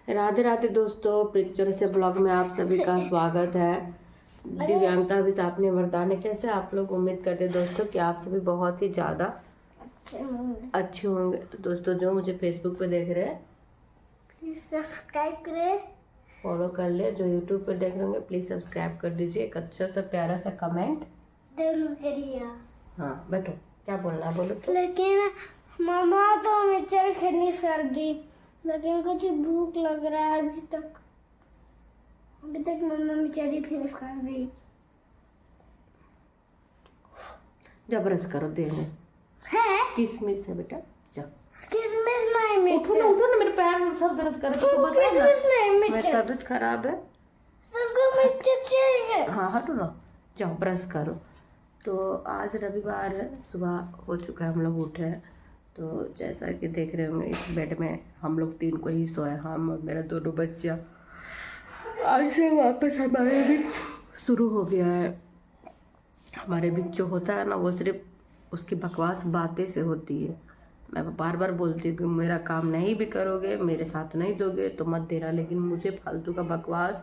राधे राधे दोस्तों, प्रीति चौरे से ब्लॉग में आप सभी का स्वागत है। दिव्यांगता अभी आपने वरदान है। कैसे आप लोग? उम्मीद करते हैं दोस्तों कि आप सभी बहुत ही ज़्यादा अच्छे होंगे। तो दोस्तों जो मुझे फेसबुक पे देख रहे हैं प्लीज सब्सक्राइब करें, फॉलो कर ले। जो यूट्यूब पे देख रहे होंगे प्लीज़ सब्सक्राइब कर दीजिए। एक अच्छा सा प्यारा सा कमेंट जरूर करिए। हाँ बैठो, क्या बोलना बोलो तो। लेकिन मामा तो मिक्सचर फिनिश कर दी, लेकिन कुछ भूख लग रहा है अभी तक मम्मा मिक्सचर ही फिनिश कर दी। जब ब्रश करो देंगे है किसमिस है बेटा, जाओ। किसमिस नहीं उठो ना उठो ना, मेरे पैर सब दर्द कर रहे हैं, बताओ ना। मेरी तबीयत खराब है, सबको मिक्सचर चाहिए। हाँ हटो ना, जाओ ब्रश करो। तो आज रविवार है, सुबह हो चुका है, हम लोग उठे हैं। तो जैसा कि देख रहे होंगे इस बेड में हम लोग तीन को ही सोए, हम और मेरा दोनों बच्चा। आज से वापस हमारे बीच शुरू हो गया है। हमारे बीच जो होता है ना वो सिर्फ उसकी बकवास बातें से होती है। मैं बार बार बोलती हूँ कि मेरा काम नहीं भी करोगे, मेरे साथ नहीं दोगे तो मत देना, लेकिन मुझे फालतू का बकवास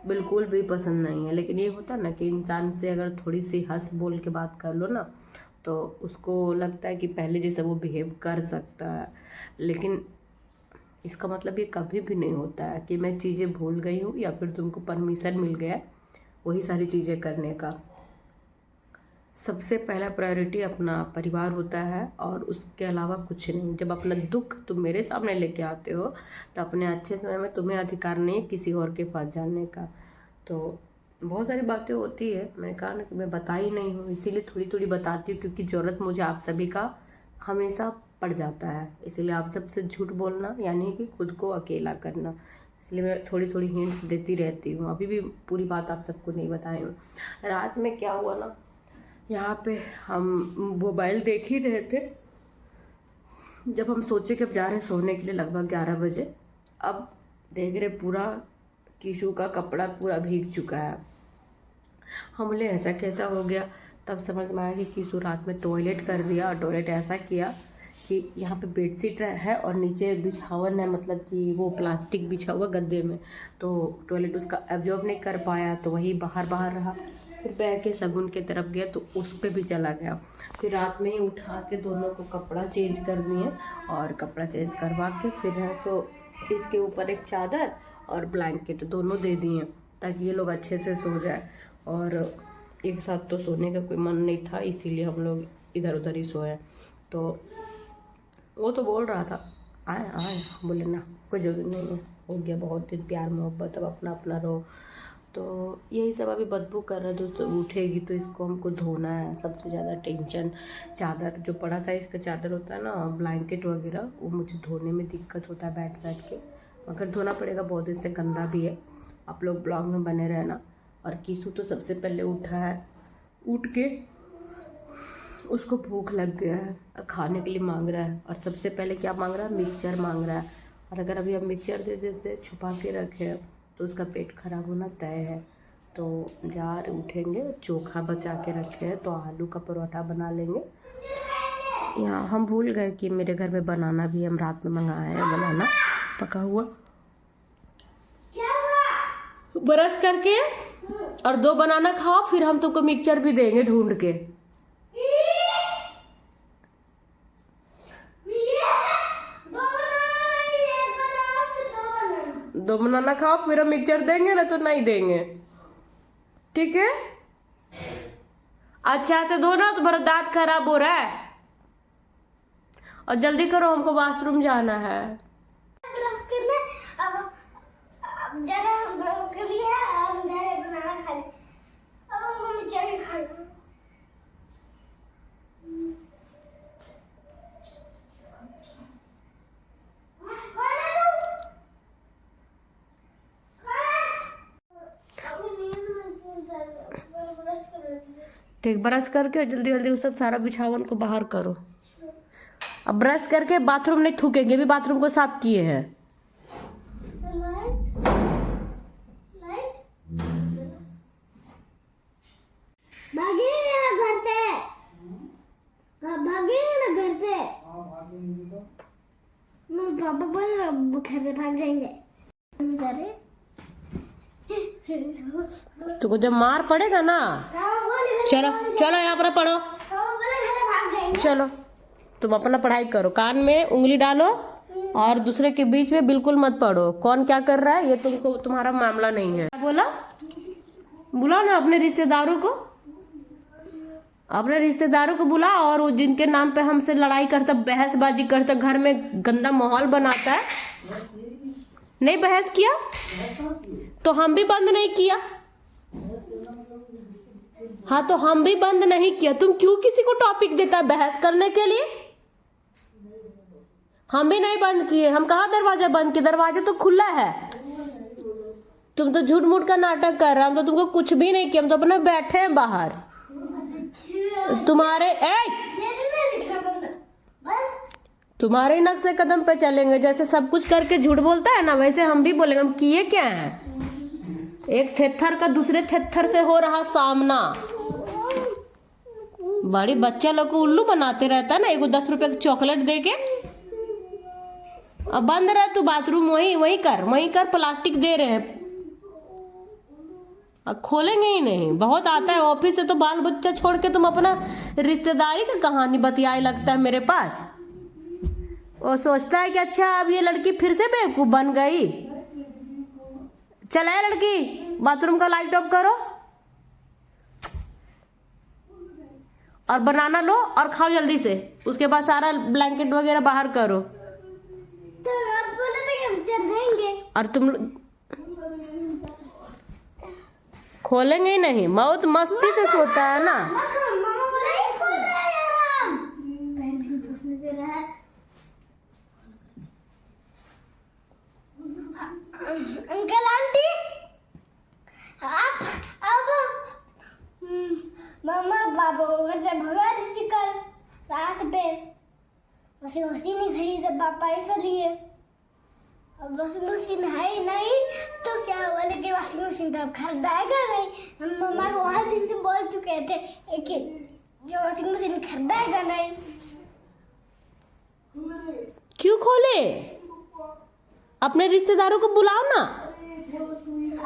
बिल्कुल भी पसंद नहीं है। लेकिन ये होता है ना कि इंसान से अगर थोड़ी सी हंस बोल के बात कर लो ना तो उसको लगता है कि पहले जैसा वो बिहेव कर सकता है। लेकिन इसका मतलब ये कभी भी नहीं होता है कि मैं चीज़ें भूल गई हूँ या फिर तुमको परमिशन मिल गया है वही सारी चीज़ें करने का। सबसे पहला प्रायोरिटी अपना परिवार होता है और उसके अलावा कुछ नहीं। जब अपना दुख तुम मेरे सामने लेके आते हो तो अपने अच्छे समय में तुम्हें अधिकार नहीं किसी और के पास जाने का। तो बहुत सारी बातें होती है, मैंने कहा ना कि मैं बता ही नहीं हूँ, इसीलिए थोड़ी थोड़ी बताती हूँ क्योंकि ज़रूरत मुझे आप सभी का हमेशा पड़ जाता है। इसीलिए आप सबसे झूठ बोलना यानी कि खुद को अकेला करना, इसलिए मैं थोड़ी थोड़ी हिंट्स देती रहती हूँ। अभी भी पूरी बात आप सबको नहीं बताई हूँ। रात में क्या हुआ ना, यहाँ पे हम मोबाइल देख ही रहे थे, जब हम सोचे कि अब जा रहे हैं सोने के लिए लगभग 11 बजे। अब देख रहे पूरा कीशु का कपड़ा पूरा भीग चुका है। हम बोले ऐसा कैसा हो गया, तब समझ में आया कि कीशु रात में टॉयलेट कर दिया। और टॉयलेट ऐसा किया कि यहाँ पे बेडशीट है और नीचे बिछावन है, मतलब कि वो प्लास्टिक बिछा हुआ गद्दे में। तो टॉयलेट उसका एब्जॉर्ब नहीं कर पाया तो वही बाहर रहा। फिर बह के सगुन की तरफ गया तो उस पर भी चला गया। फिर रात में ही उठा के दोनों को कपड़ा चेंज कर दिए और कपड़ा चेंज करवा के फिर है सो इसके ऊपर एक चादर और ब्लैंकेट दोनों दे दिए ताकि ये लोग अच्छे से सो जाए। और एक साथ तो सोने का कोई मन नहीं था, इसीलिए हम लोग इधर उधर ही सोए। तो वो तो बोल रहा था आए आए, बोले ना कोई जरूरी नहीं है, हो गया बहुत दिन प्यार मोहब्बत, अब अपना अपना रहो। तो यही सब अभी बदबू कर रहा है दोस्तों। उठेगी तो इसको हमको धोना है, सबसे ज़्यादा टेंशन चादर, जो बड़ा साइज़ का चादर होता है ना, ब्लैंकेट वगैरह, वो मुझे धोने में दिक्कत होता है बैठ के, मगर धोना पड़ेगा, बहुत दिन से गंदा भी है। आप लोग ब्लॉग में बने रहना। और कीसू तो सबसे पहले उठा है, उठ के उसको भूख लग गया है, खाने के लिए मांग रहा है। और सबसे पहले क्या मांग रहा है, मिक्सचर मांग रहा है। और अगर अभी हम मिक्सचर दे देते छुपा के रखे तो उसका पेट खराब होना तय है। तो जार उठेंगे, चोखा बचा के रखे हैं तो आलू का परोठा बना लेंगे। यहाँ हम भूल गए कि मेरे घर में बनाना भी, हम रात में मंगाए हैं बनाना पका हुआ। ब्रश करके और 2 बनाना खाओ, फिर हम तुमको मिक्सचर भी देंगे ढूंढ के। 2 बनाना खाओ फिर हम मिक्सचर देंगे, ना तो नहीं देंगे, ठीक है? अच्छा से दो ना, तुम्हारा दांत खराब हो रहा है। और जल्दी करो, हमको वॉशरूम जाना है। अब जरा हम ब्रश कर लिया, हम जरा बनाना खा लिया, अब हमको मिक्सचर खाना। ठीक, ब्रश करके जल्दी जल्दी उस सब सारा बिछावन को बाहर करो। अब ब्रश करके बाथरूम नहीं थूकेंगे, भी बाथरूम को साफ किए हैं। पापा बोल रहे घर से भाग जाएंगे। तुमको जब मार पड़ेगा ना, चलो चलो यहाँ पर पढ़ो, चलो तुम अपना पढ़ाई करो, कान में उंगली डालो और दूसरे के बीच में बिल्कुल मत पढ़ो। कौन क्या कर रहा है ये तुमको, तुम्हारा मामला नहीं है। बोला बुलाओ ना अपने रिश्तेदारों को, अपने रिश्तेदारों को बुला, और वो जिनके नाम पे हमसे लड़ाई करता, बहसबाजी करता, घर में गंदा माहौल बनाता है। नहीं बहस किया तो हम भी बंद नहीं किया। हाँ तो हम भी बंद नहीं किया। तुम क्यों किसी को टॉपिक देता है बहस करने के लिए? हम भी नहीं बंद किए। हम कहाँ दरवाजा बंद किए? दरवाजा तो खुला है। तुम तो झूठ मूठ का नाटक कर रहे हो। हम तो तुमको कुछ भी नहीं किया, हम तो अपने बैठे हैं बाहर। तुम्हारे नक्शे से कदम पे चलेंगे। जैसे सब कुछ करके झूठ बोलता है ना, वैसे हम भी बोलेंगे। हम किए क्या हैं? एक थेथर का दूसरे थेथर से हो रहा सामना। बड़ी बच्चा लोग को उल्लू बनाते रहता है ना, एगो 10 रुपए का चॉकलेट दे के। अब बंद रहा तू बाथरूम, वही कर, प्लास्टिक दे रहे हैं। अब खोलेंगे ही नहीं। बहुत आता है ऑफिस से तो बाल बच्चा छोड़ के तुम अपना रिश्तेदारी का कहानी बतियाए लगता है मेरे पास। वो सोचता है कि अच्छा अब ये लड़की फिर से बेवकूफ बन गई। चला है लड़की, बाथरूम का लाइट ऑफ करो और बनाना लो और खाओ जल्दी से। उसके बाद सारा ब्लैंकेट वगैरह बाहर करो। तो आप बोले थे कि हम चल देंगे। और तुम खोलेंगे ही नहीं। बहुत मस्ती से सोता है ना। मामा बोला ही खोल रहा है यार। हम बहन भी पूछने दे रहा है। अंकल आंटी आप अब मामा बाबा को घर भगा दीजिए। कल रात पे वॉशिंग मशीन नहीं खरीदे पापा इसलिए। अब वॉशिंग मशीन है ही नहीं तो क्या हुआ, लेकिन वॉशिंग मशीन तो अब खरीदाएगा नहीं। हम मम्मा को हर दिन से बोल चुके थे कि जो वॉशिंग मशीन खरीदाएगा नहीं। क्यों खोले? अपने रिश्तेदारों को बुलाओ ना।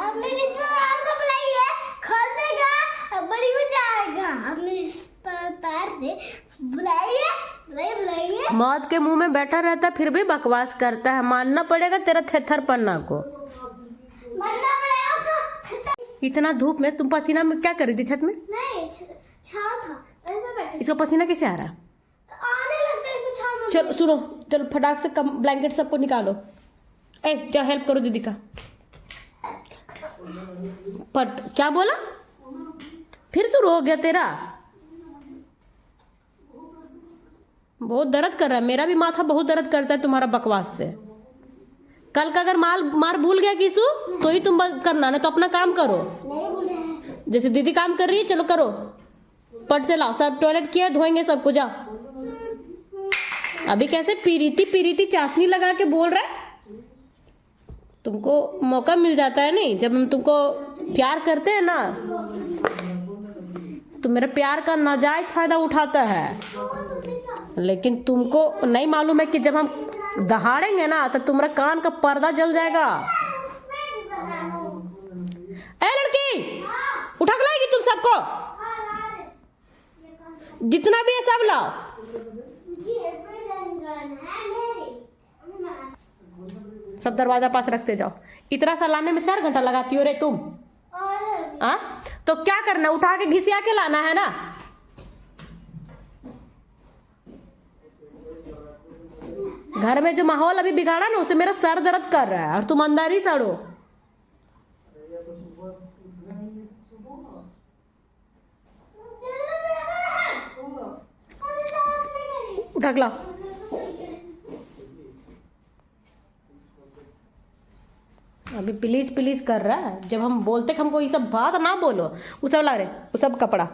अपने रिश्तेदार को बुलाइए, खरीदेगा, बड़ी मजा आएगा। अपने रिश्तेदार से बुलाइए, बुलाइए। मौत के मुंह में बैठा रहता फिर भी बकवास करता है। मानना पड़ेगा तेरा थेथर पन्ना को। मानना पड़ेगा। इतना धूप में तुम पसीना में क्या कर रही थी छत में? नहीं छाव था, ऐसे बैठे। इसका पसीना कैसे आ रहा है? आने लगता है कुछ छाव में। चलो सुनो, चलो फटाक से कम ब्लैंकेट सबको निकालो। ए क्या हेल्प करो दीदी का। पट क्या बोला? फिर शुरू हो गया तेरा। बहुत दर्द कर रहा है। मेरा भी माथा बहुत दर्द करता है तुम्हारा बकवास से। कल का अगर मार भूल गया किसू तो ही तुम करना, ना तो अपना काम करो। नहीं बोले हैं। जैसे दीदी काम कर रही है, चलो करो। पट से लाओ, सब टॉयलेट किया, धोएंगे सबको, जाओ। अभी कैसे पीरीती चाशनी लगा के बोल रहा है। तुमको मौका मिल जाता है नहीं, जब हम तुमको प्यार करते हैं ना तो मेरे प्यार का नाजायज फायदा उठाता है। लेकिन तुमको नहीं मालूम है कि जब हम दहाड़ेंगे ना तो तुम्हारा कान का पर्दा जल जाएगा। ए लड़की, उठा के लाएगी तुम सबको, जितना भी है सब लाओ। सब दरवाजा पास रखते जाओ। इतना सा लाने में 4 घंटा लगाती हो रे तुम। हाँ तो क्या करना, उठा के घिसिया के लाना है ना। घर में जो माहौल अभी बिगाड़ा ना, उसे मेरा सर दर्द कर रहा है और तुम अंदर ही सड़ो। उठा के लाओ। अभी प्लीज कर रहा है। जब हम बोलते कि हमको ये सब बात ना बोलो, वो सब ला रहे, वो सब कपड़ा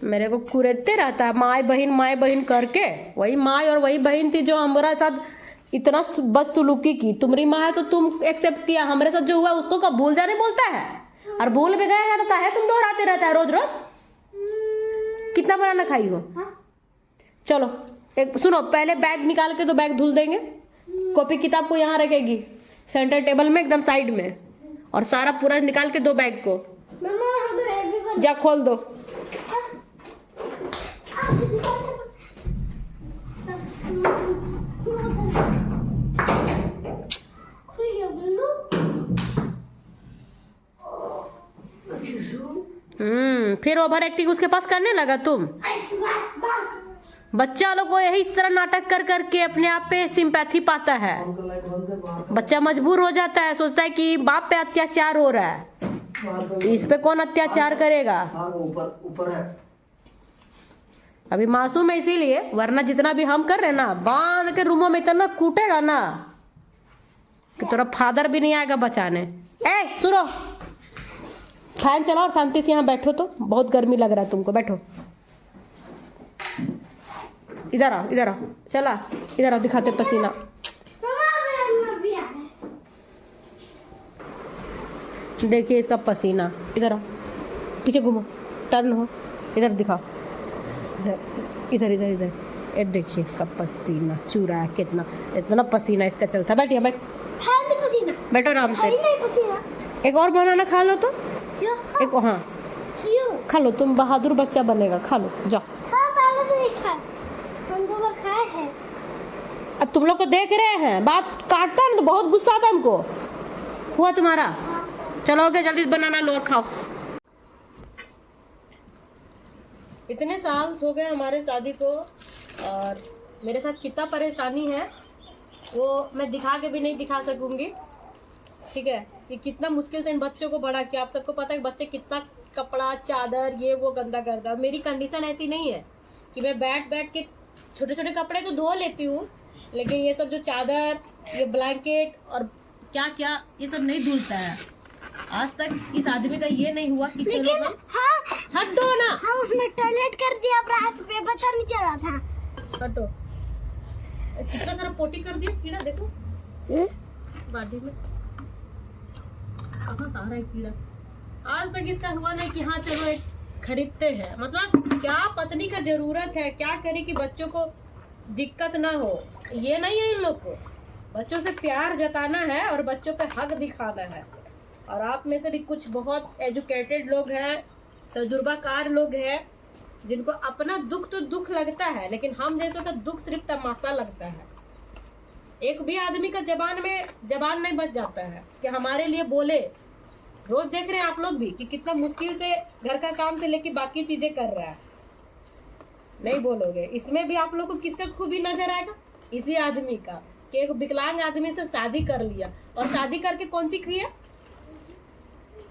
मेरे को कुरेदते रहता है। माए बहन करके। वही माँ और वही बहन थी जो हमारा साथ इतना बदसलूकी की। तुम्हारी माँ है तो तुम एक्सेप्ट किया, हमारे साथ जो हुआ उसको कब भूल जाने बोलता है। और भूल भी गए हैं तो काहे तुम दोहराते रहता है रोज रोज। कितना बनाना खाई हो? चलो एक सुनो, पहले बैग निकाल के तो बैग धुल देंगे। कॉपी किताब को यहाँ रखेगी, सेंटर टेबल में एकदम साइड में, और सारा पूरा निकाल के दो बैग को। मम्मा हम तो ऐसे बन जा खोल दो। खुल गया बुल्लू। फिर ओवर एक्टिंग उसके पास करने लगा तुम। बच्चा लोग को यही इस तरह नाटक कर करके अपने आप पे सिंपैथी पाता है। बच्चा मजबूर हो जाता है, सोचता है कि बाप पे अत्याचार हो रहा है, इस पे कौन अत्याचार करेगा। ऊपर है। अभी मासूम है इसीलिए, वरना जितना भी हम कर रहे हैं ना, बांध के रूमों में इतना कूटेगा ना कि तेरा फादर भी नहीं आएगा बचाने। ए सुनो, फैन चलाओ और शांति से यहाँ बैठो, तो बहुत गर्मी लग रहा है तुमको, बैठो। इधर आओ, इधर आओ, चला इधर आओ, दिखाते पसीना। देखिए इसका पसीना, इधर आओ, पीछे घूमो, टर्न हो, इधर दिखाओ, इधर इधर इधर, ये देखिए इसका पसीना चूरा है कितना, इतना पसीना इसका चलता। बैठिए बैठो आराम से। एक और बनाना खा लो तो, एक हाँ खा लो, तुम बहादुर बच्चा बनेगा, खा लो जाओ। अब तुम लोग को देख रहे हैं, बात काटता है ना तो बहुत गुस्सा आता है हमको। हुआ तुम्हारा, चलोगे जल्दी बनाना लो और खाओ। इतने साल हो गए हमारे शादी को, और मेरे साथ कितना परेशानी है वो मैं दिखा के भी नहीं दिखा सकूंगी, ठीक है। कि कितना मुश्किल से इन बच्चों को बड़ा किया। आप सबको पता है बच्चे कितना कपड़ा चादर ये वो गंदा करता है। मेरी कंडीशन ऐसी नहीं है कि मैं बैठ बैठ के छोटे छोटे कपड़े तो धो लेती हूँ, लेकिन ये सब जो चादर, ये ब्लैंकेट और क्या क्या, ये सब नहीं धुलता है। आज तक इस आदमी का ये नहीं हुआ कि चलो हट दो ना, हम उसने टॉयलेट कर दिया, रात पे पता नहीं चला था। हटो, कितना सारा पोटी कर दिया कीड़ा, देखो बाटी में कहाँ सारा है कीड़ा। आज तक इसका हुआ नहीं कि हाँ चलो एक खरीदते हैं। मतलब क्या पत्नी का जरूरत है, क्या करे कि बच्चों को दिक्कत ना हो, ये नहीं है इन लोग को। बच्चों से प्यार जताना है और बच्चों पे हक दिखाना है। और आप में से भी कुछ बहुत एजुकेटेड लोग हैं, तजुर्बाकार लोग हैं, जिनको अपना दुख तो दुख लगता है, लेकिन हम जैसों का दुख सिर्फ तमाशा लगता है। एक भी आदमी का जबान नहीं बच जाता है कि हमारे लिए बोले। रोज देख रहे हैं आप लोग भी कि कितना मुश्किल से घर का काम से लेके बाकी चीजें कर रहा है। नहीं बोलोगे, इसमें भी आप लोग को किसका खूबी नजर आएगा? इसी आदमी का, कि एक विकलांग आदमी से शादी कर लिया, और शादी करके कौन सी किया,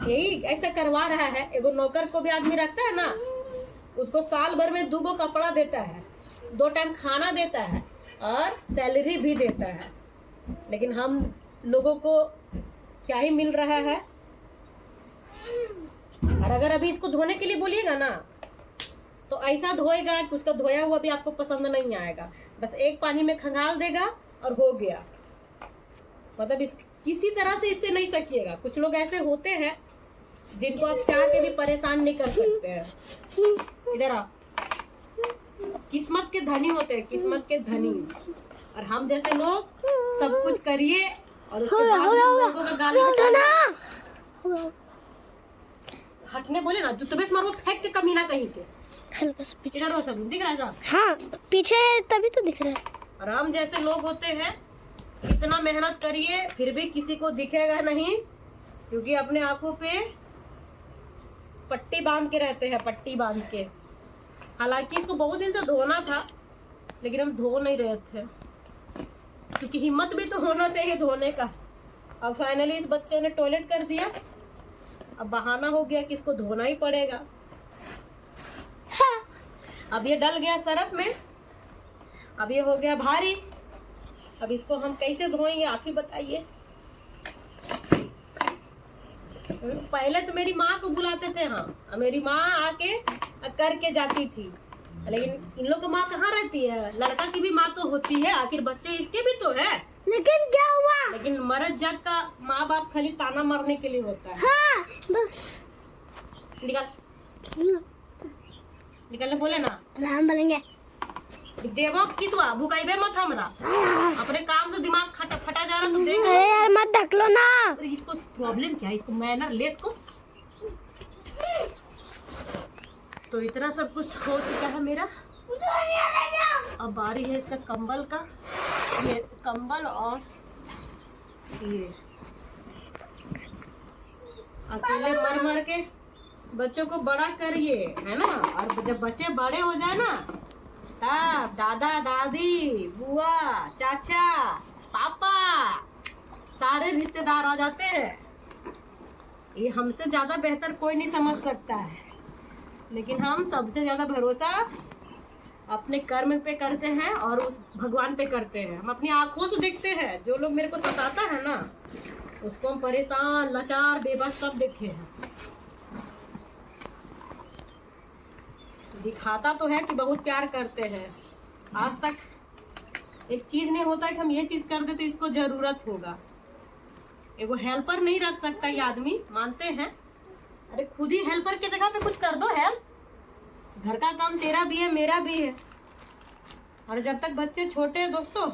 यही ऐसा करवा रहा है। एगो नौकर को भी आदमी रखता है ना, उसको साल भर में 2 कपड़ा देता है, 2 टाइम खाना देता है और सैलरी भी देता है। लेकिन हम लोगों को क्या ही मिल रहा है। और अगर अभी इसको धोने के लिए बोलिएगा ना तो ऐसा धोएगा कि उसका धोया हुआ भी आपको पसंद नहीं आएगा। बस एक पानी में खंगाल देगा और हो गया। मतलब इस किसी तरह से इससे नहीं सकिएगा। कुछ लोग ऐसे होते हैं जिनको आप चाह के भी परेशान नहीं कर सकते हैं। इधर आओ, किस्मत के धनी होते हैं, किस्मत के धनी। और हम जैसे लोग सब कुछ करिए और उसके बाद लोगों का गाली बजाना। हटने बोले ना, जुत्ते से मारो, फेंक के कमीना कहीं के। इधर हो, सब दिख रहा है? हाँ पीछे है तभी तो दिख रहा है। और हम जैसे लोग होते हैं, इतना मेहनत करिए फिर भी किसी को दिखेगा नहीं, क्योंकि अपने आंखों पे पट्टी बांध के रहते हैं, पट्टी बांध के। हालांकि इसको बहुत दिन से धोना था, लेकिन हम धो नहीं रहे थे, क्योंकि हिम्मत भी तो होना चाहिए धोने का। अब फाइनली इस बच्चे ने टॉयलेट कर दिया, अब बहाना हो गया कि इसको धोना ही पड़ेगा। अब ये डल गया सरफ में, अब ये हो गया भारी। अब इसको हम कैसे धोएंगे आप ही बताइए। पहले तो मेरी माँ को बुलाते थे, हाँ मेरी माँ आके करके जाती थी, लेकिन इन लोग की माँ कहाँ रहती है? लड़का की भी माँ तो होती है, आखिर बच्चे इसके भी तो है। लेकिन क्या हुआ? लेकिन मर्द जात का माँ बाप खाली ताना मारने के लिए होता है। हाँ बस निकलने बोले ना, हम बनेंगे। देवो किसवा भुकाइबे मत हमरा, अपने काम से दिमाग फटा जा रहा तो देख। अरे यार मत ढक प्रॉब्लम क्या है इसको, मैनर लेस को। तो इतना सब कुछ हो चुका है मेरा। अब बारी है इसका कंबल का। ये कंबल और ये अकेले मर मर के बच्चों को बड़ा करिए, है ना। और जब बच्चे बड़े हो जाए ना, तब दादा दादी बुआ चाचा पापा सारे रिश्तेदार आ जाते हैं। ये हमसे ज़्यादा बेहतर कोई नहीं समझ सकता है, लेकिन हम सबसे ज़्यादा भरोसा अपने कर्म पे करते हैं और उस भगवान पे करते हैं। हम अपनी आंखों से देखते हैं। जो लोग मेरे को सताता है ना, उसको हम परेशान लाचार बेबस सब देखे हैं। दिखाता तो है कि बहुत प्यार करते हैं, आज तक एक चीज नहीं होता कि हम ये चीज कर दे तो इसको जरूरत होगा। एगो हेल्पर नहीं रख सकता ये आदमी, मानते हैं। अरे खुद ही हेल्पर की जगह पे कुछ कर दो हेल्प। घर का काम तेरा भी है मेरा भी है। और जब तक बच्चे छोटे हैं दोस्तों,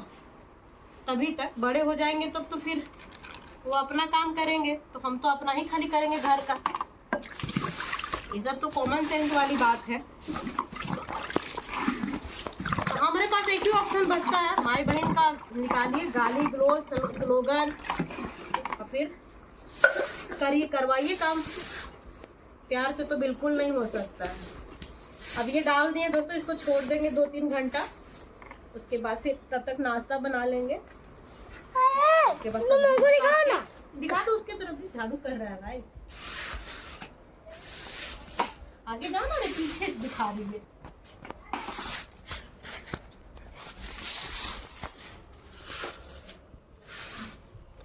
तभी तक। बड़े हो जाएंगे तब तो फिर वो अपना काम करेंगे, तो हम तो अपना ही खाली करेंगे घर का। ये सब तो कॉमन सेंस वाली बात है। तो हमारे पास एक ही ऑप्शन बचता है, माई बहन का निकालिए गाली गलौज स्लोगन और फिर करिए, करवाइए काम। प्यार से तो बिल्कुल नहीं हो सकता है। अब ये डाल दिए दोस्तों, इसको छोड़ देंगे 2-3 घंटा। उसके बाद फिर तब तक नाश्ता बना लेंगे। उसके बाद दिखा तो उसके तरफ भी झाड़ू कर रहा है भाई। आगे जाओ ना, पीछे दिखा दीजिए।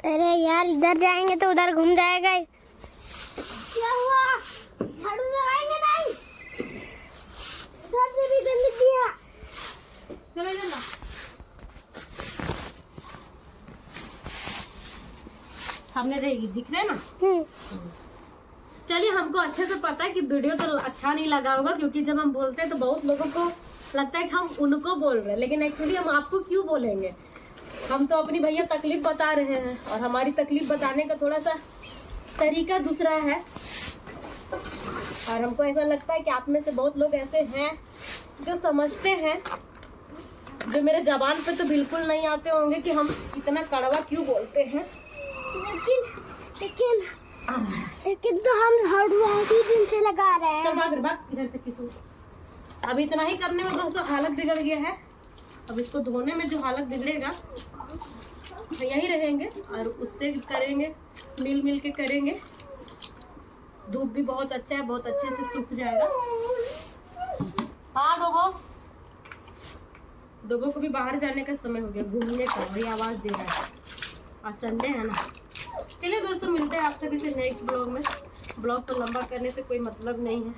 अरे यार, इधर जाएंगे तो उधर घूम जाएगा। क्या हुआ? झाड़ू लगाएंगे नहीं? इधर से भी गंदगी है। चलो चलो, सामने रहेगी, दिख रहा है ना। चलिए, हमको अच्छे से पता है कि वीडियो तो अच्छा नहीं लगा होगा, क्योंकि जब हम बोलते हैं तो बहुत लोगों को लगता है कि हम उनको बोल रहे हैं, लेकिन एक्चुअली हम आपको क्यों बोलेंगे। हम तो अपनी भैया तकलीफ बता रहे हैं, और हमारी तकलीफ बताने का थोड़ा सा तरीका दूसरा है। और हमको ऐसा लगता है कि आप में से बहुत लोग ऐसे हैं जो समझते हैं, जो मेरे जबान पे तो बिल्कुल नहीं आते होंगे कि हम इतना कड़वा क्यों बोलते हैं। लेकिन तो हम झाड़ू ही दिन से लगा रहे हैं। चल भाग इधर से किसी। अब इतना ही करने में दोस्तों हालत बिगड़ गया है। अब इसको धोने में जो हालत बिगड़ेगा यही रहेंगे, और उससे करेंगे, मिल के करेंगे। धूप भी बहुत अच्छा है, बहुत अच्छे से सूख जाएगा। हाँ डोबो को भी बाहर जाने का समय हो गया, घूमने का। वही आवाज़ दे रहा है, आज संडे है ना। चलिए दोस्तों, मिलते हैं आप सभी से नेक्स्ट ब्लॉग में। ब्लॉग तो लंबा करने से कोई मतलब नहीं है।